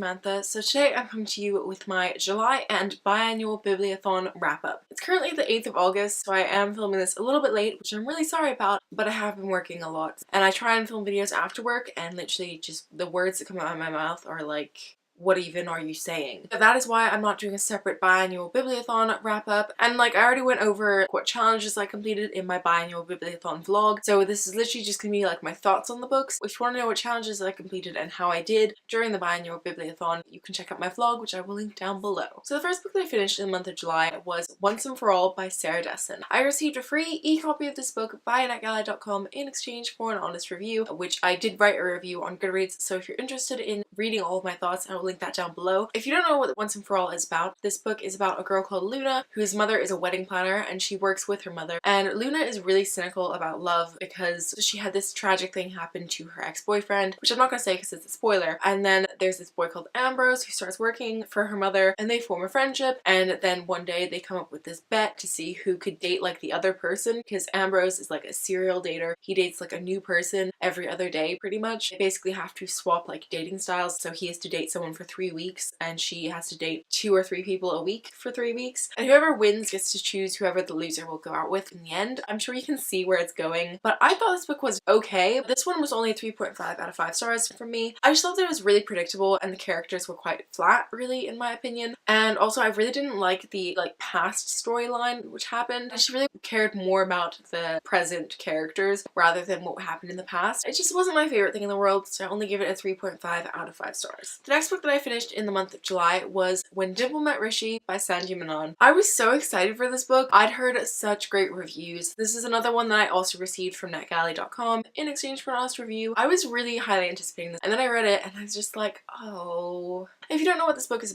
Samantha. So today I'm coming to you with my July and biannual Bibliothon wrap-up. It's currently the 8th of August, so I am filming this a little bit late, which I'm really sorry about, but I have been working a lot. And I try and film videos after work, and literally just the words that come out of my mouth are like, what even are you saying? But that is why I'm not doing a separate biannual Bibliothon wrap-up, and like I already went over what challenges I completed in my biannual Bibliothon vlog, so this is literally just gonna be like my thoughts on the books. If you want to know what challenges I completed and how I did during the biannual Bibliothon, you can check out my vlog, which I will link down below. So the first book that I finished in the month of July was Once and For All by Sarah Dessen. I received a free e-copy of this book via netgalley.com in exchange for an honest review, which I did write a review on Goodreads, so if you're interested in reading all of my thoughts, I will link that down below. If you don't know what Once and For All is about, this book is about a girl called Luna whose mother is a wedding planner and she works with her mother, and Luna is really cynical about love because she had this tragic thing happen to her ex-boyfriend, which I'm not gonna say because it's a spoiler, and then there's this boy called Ambrose who starts working for her mother and they form a friendship, and then one day they come up with this bet to see who could date like the other person, because Ambrose is like a serial dater. He dates like a new person every other day pretty much. They basically have to swap like dating styles, so he has to date someone for 3 weeks and she has to date 2 or 3 people a week for 3 weeks, and whoever wins gets to choose whoever the loser will go out with in the end. I'm sure you can see where it's going, but I thought this book was okay. This one was only 3.5 out of 5 stars from me. I just thought that it was really predictable and the characters were quite flat really in my opinion, and also I really didn't like the past storyline which happened. I just really cared more about the present characters rather than what happened in the past. It just wasn't my favorite thing in the world, so I only give it a 3.5 out of 5 stars. The next book that I finished in the month of July was When Dimple Met Rishi by Sanjay Menon. I was so excited for this book. I'd heard such great reviews. This is another one that I also received from netgalley.com in exchange for an honest review. I was really highly anticipating this, and then I read it and I was just like, oh. If you don't know what this book is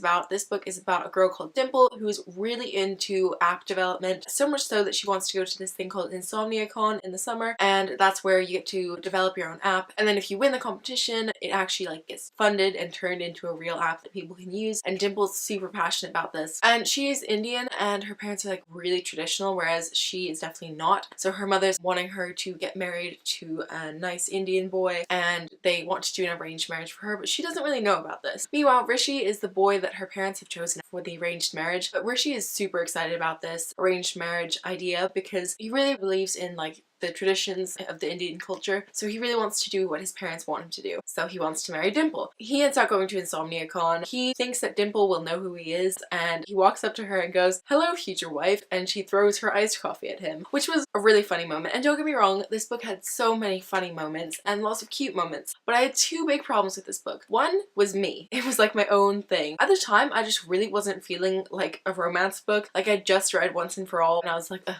about a girl called Dimple who's really into app development, so much so that she wants to go to this thing called InsomniaCon in the summer, and that's where you get to develop your own app, and then if you win the competition it actually gets funded and turned into a real app that people can use, and Dimple's super passionate about this. And she is Indian and her parents are like really traditional, whereas she is definitely not. So her mother's wanting her to get married to a nice Indian boy and they want to do an arranged marriage for her, but she doesn't really know about this. Meanwhile, Rishi is the boy that her parents have chosen for the arranged marriage, but Rishi is super excited about this arranged marriage idea because he really believes in like the traditions of the Indian culture, so he really wants to do what his parents want him to do. So he wants to marry Dimple. He ends up going to InsomniaCon. He thinks that Dimple will know who he is, and he walks up to her and goes, "Hello, future wife," and she throws her iced coffee at him, which was a really funny moment. And don't get me wrong, this book had so many funny moments and lots of cute moments, but I had 2 big problems with this book. One was me. It was like my own thing. At the time, I just really wasn't feeling like a romance book. Like I just read Once and For All and I was like, ugh,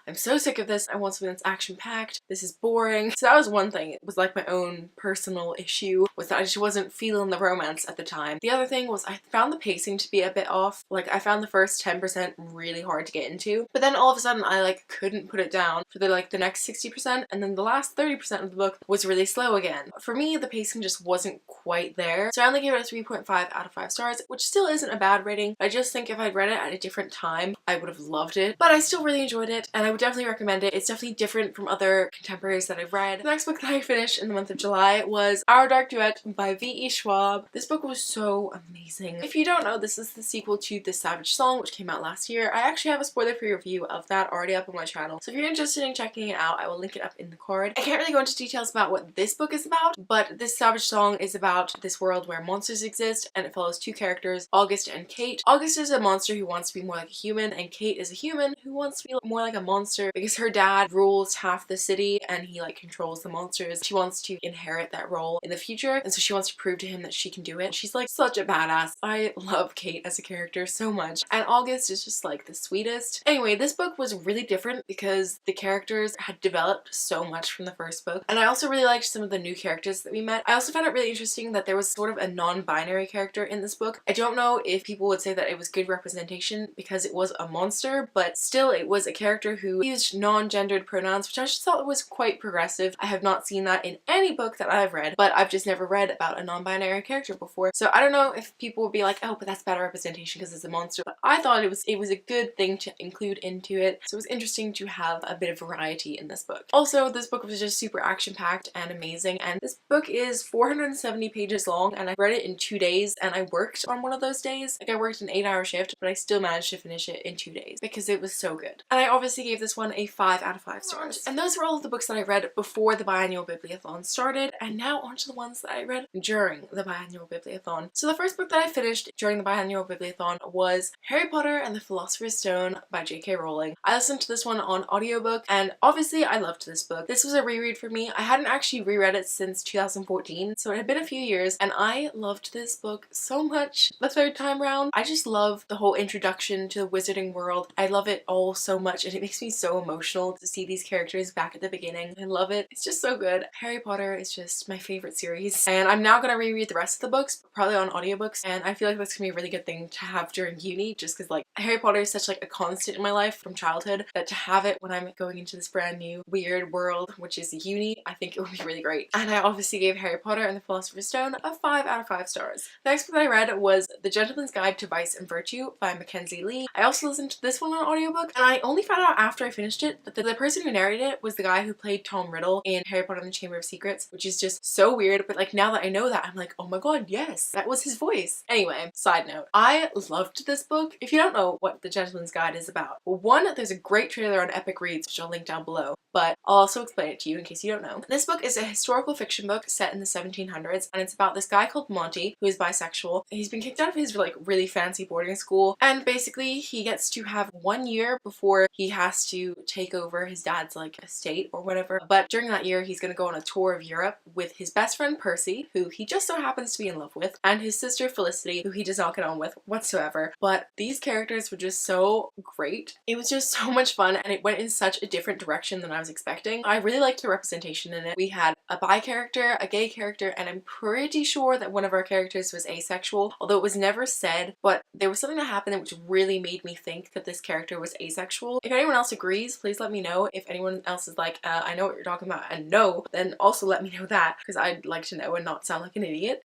I'm so sick of this. I want something that's action-packed. This is boring. So that was one thing. It was like my own personal issue, was that I just wasn't feeling the romance at the time. The other thing was I found the pacing to be a bit off. Like I found the first 10% really hard to get into, but then all of a sudden I like couldn't put it down for the next 60%, and then the last 30% of the book was really slow again. For me, the pacing just wasn't quite there, so I only gave it a 3.5 out of 5 stars, which still isn't a bad rating. I just think if I'd read it at a different time, I would have loved it, but I still really enjoyed it, and I would definitely recommend it. It's definitely different from other contemporaries that I've read. The next book that I finished in the month of July was Our Dark Duet by V.E. Schwab. This book was so amazing. If you don't know, this is the sequel to The Savage Song, which came out last year. I actually have a spoiler-free review of that already up on my channel, so if you're interested in checking it out, I will link it up in the card. I can't really go into details about what this book is about, but this Savage Song is about this world where monsters exist, and it follows 2 characters, August and Kate. August is a monster who wants to be more like a human, and Kate is a human who wants to be more like a monster because her dad rules half the city and he like controls the monsters. She wants to inherit that role in the future, and so she wants to prove to him that she can do it. She's like such a badass. I love Kate as a character so much, and August is just like the sweetest. Anyway, this book was really different because the characters had developed so much from the first book, and I also really liked some of the new characters that we met. I also found it really interesting that there was sort of a non-binary character in this book. I don't know if people would say that it was good representation because it was a monster, but still it was a character who who used non-gendered pronouns, which I just thought was quite progressive. I have not seen that in any book that I've read, but I've just never read about a non-binary character before. So I don't know if people would be like, oh, but that's better representation because it's a monster. But I thought it was a good thing to include into it. So it was interesting to have a bit of variety in this book. Also, this book was just super action-packed and amazing. And this book is 470 pages long, and I read it in 2 days, and I worked on one of those days. Like, I worked an 8-hour shift, but I still managed to finish it in 2 days because it was so good. And I obviously gave this one a 5 out of 5 stars. And those were all of the books that I read before the biannual bibliothon started, and now onto the ones that I read during the biannual bibliothon. So the first book that I finished during the biannual bibliothon was Harry Potter and the Philosopher's Stone by J.K. Rowling. I listened to this one on audiobook, and obviously I loved this book. This was a reread for me. I hadn't actually reread it since 2014, so it had been a few years, and I loved this book so much the third time round. I just love the whole introduction to the wizarding world. I love it all so much, and it makes me so emotional to see these characters back at the beginning. I love it. It's just so good. Harry Potter is just my favorite series, and I'm now gonna reread the rest of the books, probably on audiobooks, and I feel like that's gonna be a really good thing to have during uni, just because like Harry Potter is such like a constant in my life from childhood that to have it when I'm going into this brand new weird world, which is uni, I think it would be really great. And I obviously gave Harry Potter and the Philosopher's Stone a 5 out of 5 stars. The next book that I read was The Gentleman's Guide to Vice and Virtue by Mackenzie Lee. I also listened to this one on audiobook, and I only found out after I finished it that the person who narrated it was the guy who played Tom Riddle in Harry Potter and the Chamber of Secrets, which is just so weird, but like now that I know that, I'm like, oh my god, yes, that was his voice. Anyway, side note, I loved this book. If you don't know what The Gentleman's Guide is about, well, one, there's a great trailer on Epic Reads, which I'll link down below, but I'll also explain it to you in case you don't know. This book is a historical fiction book set in the 1700s, and it's about this guy called Monty who is bisexual. He's been kicked out of his like really fancy boarding school, and basically he gets to have 1 year before he has to take over his dad's like estate or whatever. But during that year, he's gonna go on a tour of Europe with his best friend Percy, who he just so happens to be in love with, and his sister Felicity, who he does not get on with whatsoever. But these characters were just so great. It was just so much fun, and it went in such a different direction than I was expecting. I really liked the representation in it. We had a bi character, a gay character, and I'm pretty sure that one of our characters was asexual, although it was never said, but there was something that happened which really made me think that this character was asexual. If anyone else agrees, please let me know. If anyone else is like, I know what you're talking about, and no, then also let me know that, because I'd like to know and not sound like an idiot.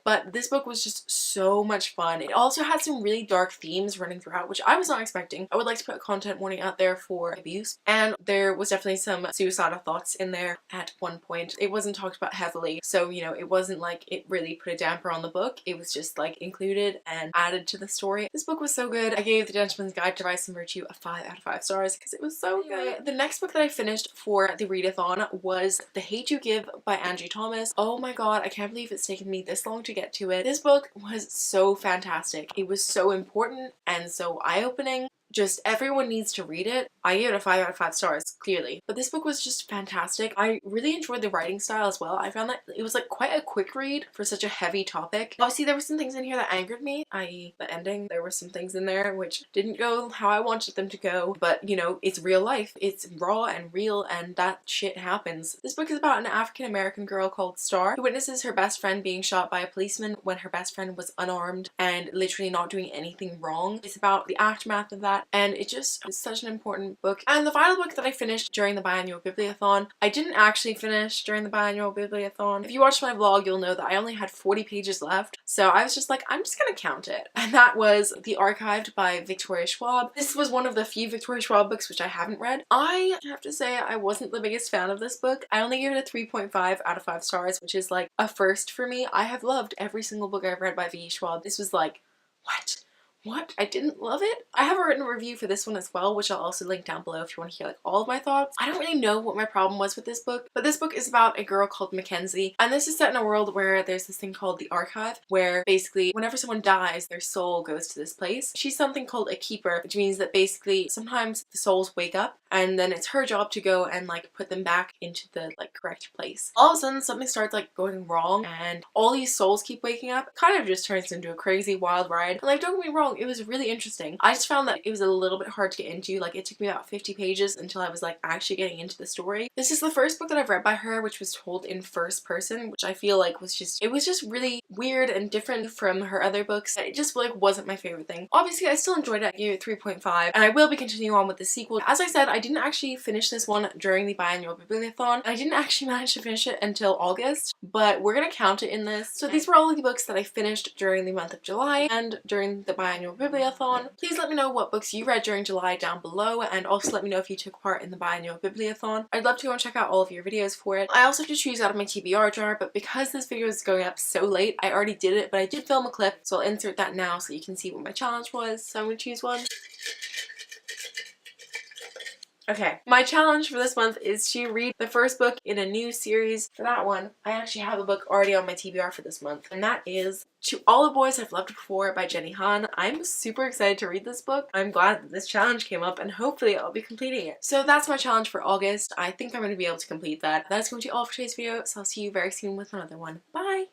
But this book was just so much fun. It also had some really dark themes running throughout, which I was not expecting. I would like to put a content warning out there for abuse, and there was definitely some suicidal thoughts in there at one point. It wasn't talked about heavily, so you know, it wasn't like it really put a damper on the book. It was just like included and added to the story. This book was so good. I gave The Gentleman's Guide to Vice and Virtue a 5 out of 5 stars because it was so good. The next book that I finished for the readathon was The Hate You Give by Angie Thomas. Oh my god, I can't believe it's taken me this long to get to it. This book was so fantastic. It was so important and so eye-opening. Just everyone needs to read it. I gave it a 5 out of 5 stars, clearly. But this book was just fantastic. I really enjoyed the writing style as well. I found that it was like quite a quick read for such a heavy topic. Obviously there were some things in here that angered me, i.e. the ending. There were some things in there which didn't go how I wanted them to go, but you know, it's real life. It's raw and real, and that shit happens. This book is about an African-American girl called Star who witnesses her best friend being shot by a policeman when her best friend was unarmed and literally not doing anything wrong. It's about the aftermath of that, and it just is such an important book. And the final book that I finished during the biannual bibliothon, I didn't actually finish during the biannual bibliothon. If you watch my vlog, you'll know that I only had 40 pages left, so I was just like, I'm just gonna count it. And that was The Archived by Victoria Schwab. This was one of the few Victoria Schwab books which I haven't read. I have to say I wasn't the biggest fan of this book. I only gave it a 3.5 out of 5 stars, which is like a first for me. I have loved every single book I've read by V. Schwab. This was like, what? What? I didn't love it? I have a written review for this one as well, which I'll also link down below if you want to hear like all of my thoughts. I don't really know what my problem was with this book, but this book is about a girl called Mackenzie, and this is set in a world where there's this thing called the archive, where basically whenever someone dies, their soul goes to this place. She's something called a keeper, which means that basically sometimes the souls wake up and then it's her job to go and like put them back into the like correct place. All of a sudden something starts like going wrong and all these souls keep waking up. It kind of just turns into a crazy wild ride. And like, don't get me wrong, wrong, it was really interesting. I just found that it was a little bit hard to get into. Like, it took me about 50 pages until I was like actually getting into the story. This is the first book that I've read by her which was told in first person, which I feel like was just really weird and different from her other books. It just like wasn't my favorite thing. Obviously I still enjoyed it. I gave it 3.5 and I will be continuing on with the sequel. As I said, I didn't actually finish this one during the biannual Bibliothon. I didn't actually manage to finish it until August, but we're gonna count it in this. So these were all of the books that I finished during the month of July and during the biannual Bibliothon. Please let me know what books you read during July down below, and also let me know if you took part in the biannual Bibliothon. I'd love to go and check out all of your videos for it. I also have to choose out of my TBR jar, but because this video is going up so late, I already did it, but I did film a clip, so I'll insert that now so you can see what my challenge was. So I'm gonna choose one. Okay, my challenge for this month is to read the first book in a new series. For that one, I actually have a book already on my TBR for this month, and that is To All the Boys I've Loved Before by Jenny Han. I'm super excited to read this book. I'm glad that this challenge came up, and hopefully I'll be completing it. So that's my challenge for August. I think I'm going to be able to complete that. That's going to be all for today's video, so I'll see you very soon with another one. Bye!